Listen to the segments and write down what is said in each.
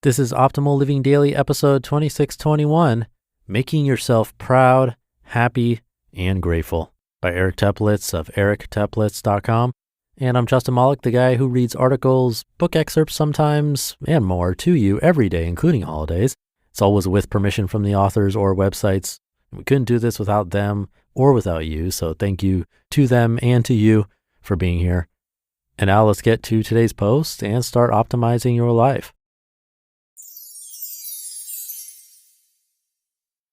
This is Optimal Living Daily, episode 2621, Making Yourself Proud, Happy, and Grateful by Eric Teplitz of ericteplitz.com. And I'm Justin Malik, the guy who reads articles, book excerpts sometimes, and more to you every day, including holidays. It's always with permission from the authors or websites. We couldn't do this without them or without you, so thank you to them and to you for being here. And now let's get to today's post and start optimizing your life.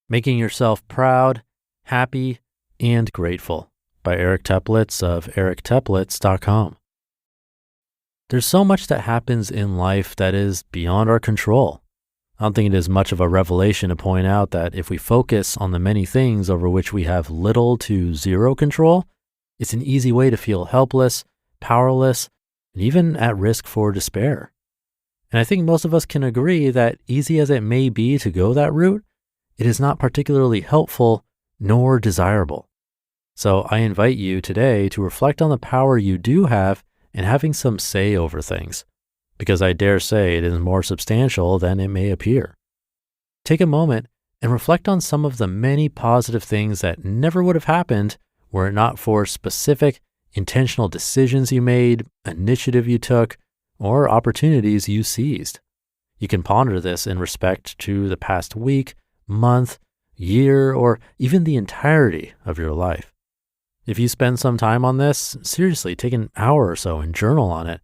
Making Yourself Proud, Happy, and Grateful by Eric Teplitz of ericteplitz.com. There's so much that happens in life that is beyond our control. I don't think it is much of a revelation to point out that if we focus on the many things over which we have little to zero control, it's an easy way to feel helpless, powerless, and even at risk for despair. And I think most of us can agree that easy as it may be to go that route, it is not particularly helpful nor desirable. So I invite you today to reflect on the power you do have in having some say over things, because I dare say it is more substantial than it may appear. Take a moment and reflect on some of the many positive things that never would have happened were it not for specific, intentional decisions you made, initiative you took, or opportunities you seized. You can ponder this in respect to the past week, month, year, or even the entirety of your life. If you spend some time on this, seriously, take an hour or so and journal on it.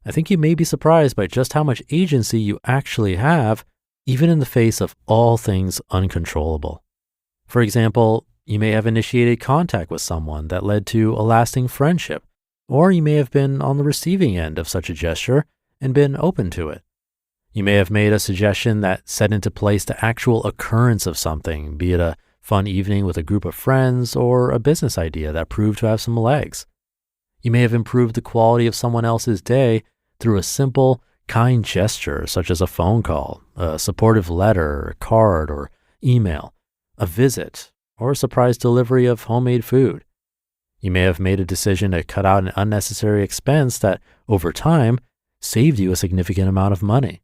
I think you may be surprised by just how much agency you actually have, even in the face of all things uncontrollable. For example, you may have initiated contact with someone that led to a lasting friendship, or you may have been on the receiving end of such a gesture and been open to it. You may have made a suggestion that set into place the actual occurrence of something, be it a fun evening with a group of friends or a business idea that proved to have some legs. You may have improved the quality of someone else's day through a simple, kind gesture, such as a phone call, a supportive letter, a card or email, a visit, or a surprise delivery of homemade food. You may have made a decision to cut out an unnecessary expense that, over time, saved you a significant amount of money.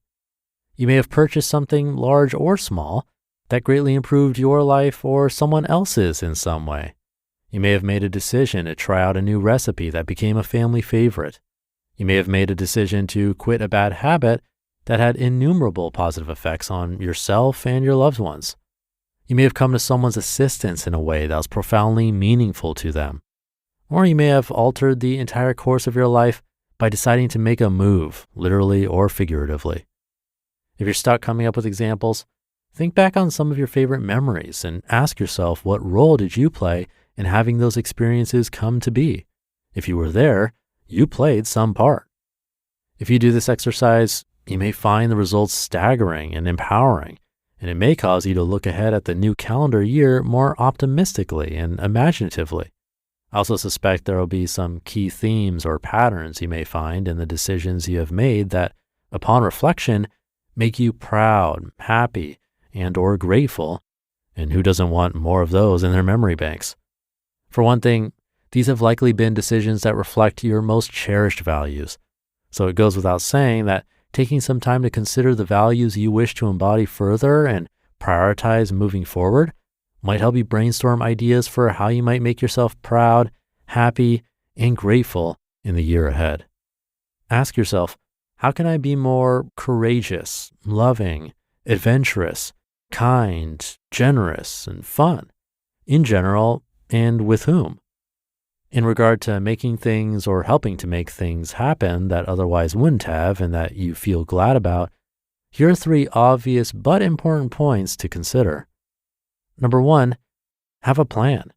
You may have purchased something large or small that greatly improved your life or someone else's in some way. You may have made a decision to try out a new recipe that became a family favorite. You may have made a decision to quit a bad habit that had innumerable positive effects on yourself and your loved ones. You may have come to someone's assistance in a way that was profoundly meaningful to them. Or you may have altered the entire course of your life by deciding to make a move, literally or figuratively. If you're stuck coming up with examples, think back on some of your favorite memories and ask yourself, what role did you play in having those experiences come to be? If you were there, you played some part. If you do this exercise, you may find the results staggering and empowering, and it may cause you to look ahead at the new calendar year more optimistically and imaginatively. I also suspect there will be some key themes or patterns you may find in the decisions you have made that, upon reflection, make you proud, happy, and or grateful, and who doesn't want more of those in their memory banks? For one thing, these have likely been decisions that reflect your most cherished values. So it goes without saying that taking some time to consider the values you wish to embody further and prioritize moving forward might help you brainstorm ideas for how you might make yourself proud, happy, and grateful in the year ahead. Ask yourself, how can I be more courageous, loving, adventurous, kind, generous, and fun, in general, and with whom? In regard to making things or helping to make things happen that otherwise wouldn't have and that you feel glad about, here are 3 obvious but important points to consider. Number 1, have a plan.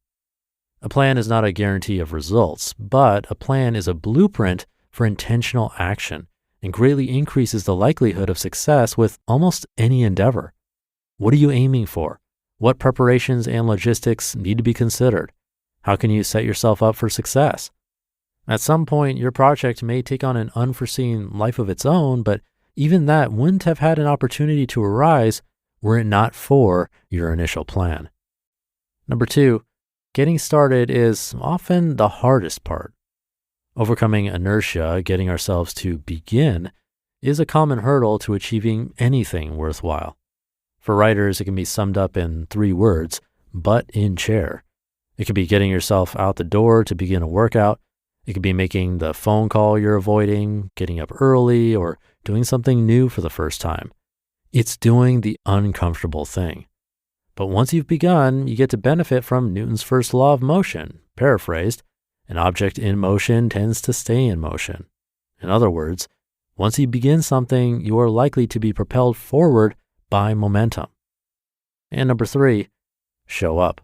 A plan is not a guarantee of results, but a plan is a blueprint for intentional action and greatly increases the likelihood of success with almost any endeavor. What are you aiming for? What preparations and logistics need to be considered? How can you set yourself up for success? At some point, your project may take on an unforeseen life of its own, but even that wouldn't have had an opportunity to arise were it not for your initial plan. Number 2, getting started is often the hardest part. Overcoming inertia, getting ourselves to begin, is a common hurdle to achieving anything worthwhile. For writers, it can be summed up in 3 words: butt in chair. It could be getting yourself out the door to begin a workout. It could be making the phone call you're avoiding, getting up early, or doing something new for the first time. It's doing the uncomfortable thing. But once you've begun, you get to benefit from Newton's first law of motion. Paraphrased, an object in motion tends to stay in motion. In other words, once you begin something, you are likely to be propelled forward by momentum. And number 3, show up.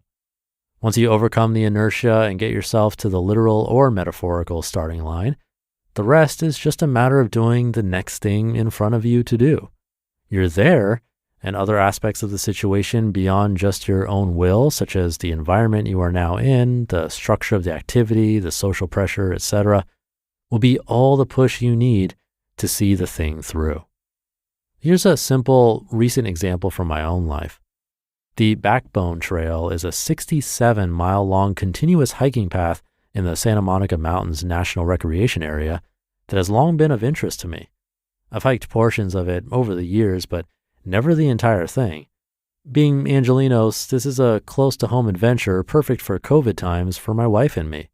Once you overcome the inertia and get yourself to the literal or metaphorical starting line, the rest is just a matter of doing the next thing in front of you to do. You're there, and other aspects of the situation beyond just your own will, such as the environment you are now in, the structure of the activity, the social pressure, etc., will be all the push you need to see the thing through. Here's a simple, recent example from my own life. The Backbone Trail is a 67-mile-long continuous hiking path in the Santa Monica Mountains National Recreation Area that has long been of interest to me. I've hiked portions of it over the years, but never the entire thing. Being Angelenos, this is a close-to-home adventure perfect for COVID times for my wife and me.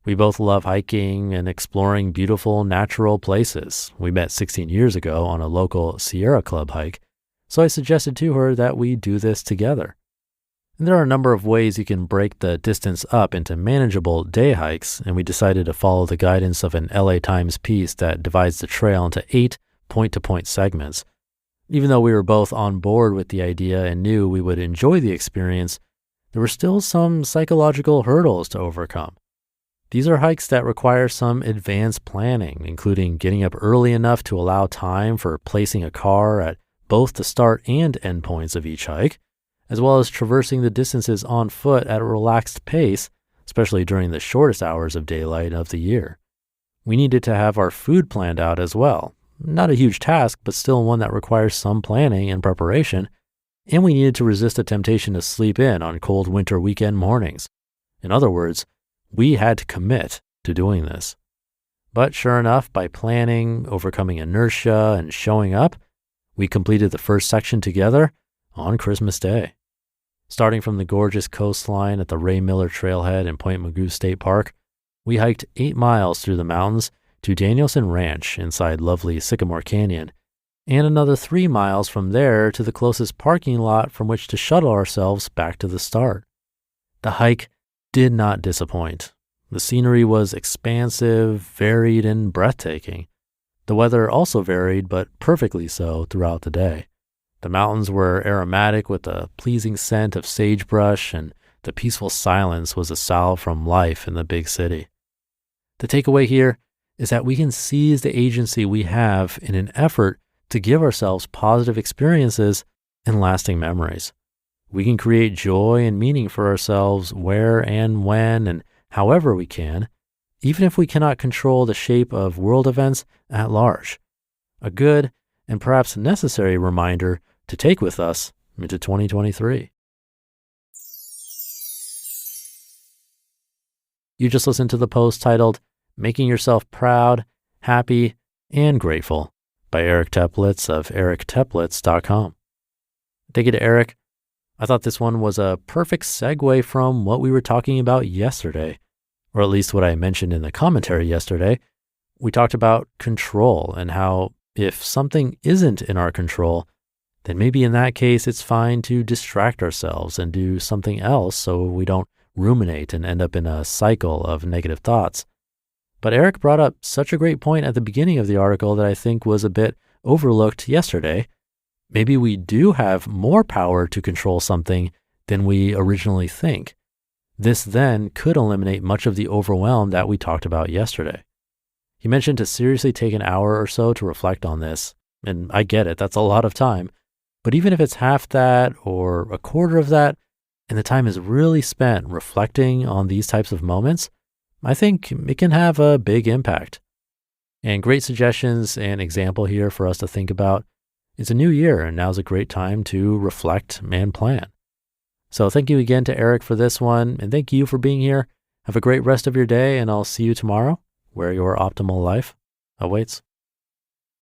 We both love hiking and exploring beautiful natural places. We met 16 years ago on a local Sierra Club hike, so I suggested to her that we do this together. And there are a number of ways you can break the distance up into manageable day hikes, and we decided to follow the guidance of an LA Times piece that divides the trail into 8 point-to-point segments. Even though we were both on board with the idea and knew we would enjoy the experience, there were still some psychological hurdles to overcome. These are hikes that require some advanced planning, including getting up early enough to allow time for placing a car at both the start and end points of each hike, as well as traversing the distances on foot at a relaxed pace, especially during the shortest hours of daylight of the year. We needed to have our food planned out as well. Not a huge task, but still one that requires some planning and preparation. And we needed to resist the temptation to sleep in on cold winter weekend mornings. In other words, we had to commit to doing this. But sure enough, by planning, overcoming inertia, and showing up, we completed the first section together on Christmas Day. Starting from the gorgeous coastline at the Ray Miller Trailhead in Point Mugu State Park, we hiked 8 miles through the mountains to Danielson Ranch inside lovely Sycamore Canyon, and another 3 miles from there to the closest parking lot from which to shuttle ourselves back to the start. The hike did not disappoint. The scenery was expansive, varied, and breathtaking. The weather also varied, but perfectly so, throughout the day. The mountains were aromatic with a pleasing scent of sagebrush, and the peaceful silence was a salve from life in the big city. The takeaway here is that we can seize the agency we have in an effort to give ourselves positive experiences and lasting memories. We can create joy and meaning for ourselves where and when and however we can, even if we cannot control the shape of world events at large. A good and perhaps necessary reminder to take with us into 2023. You just listened to the post titled, Making Yourself Proud, Happy, and Grateful by Eric Teplitz of ericteplitz.com. Thank you to Eric. I thought this one was a perfect segue from what we were talking about yesterday, or at least what I mentioned in the commentary yesterday. We talked about control and how if something isn't in our control, then maybe in that case it's fine to distract ourselves and do something else so we don't ruminate and end up in a cycle of negative thoughts. But Eric brought up such a great point at the beginning of the article that I think was a bit overlooked yesterday. Maybe we do have more power to control something than we originally think. This then could eliminate much of the overwhelm that we talked about yesterday. He mentioned to seriously take an hour or so to reflect on this, and I get it, that's a lot of time. But even if it's half that or a quarter of that, and the time is really spent reflecting on these types of moments, I think it can have a big impact. And great suggestions and example here for us to think about. It's a new year, and now's a great time to reflect and plan. So thank you again to Eric for this one, and thank you for being here. Have a great rest of your day, and I'll see you tomorrow, where your optimal life awaits.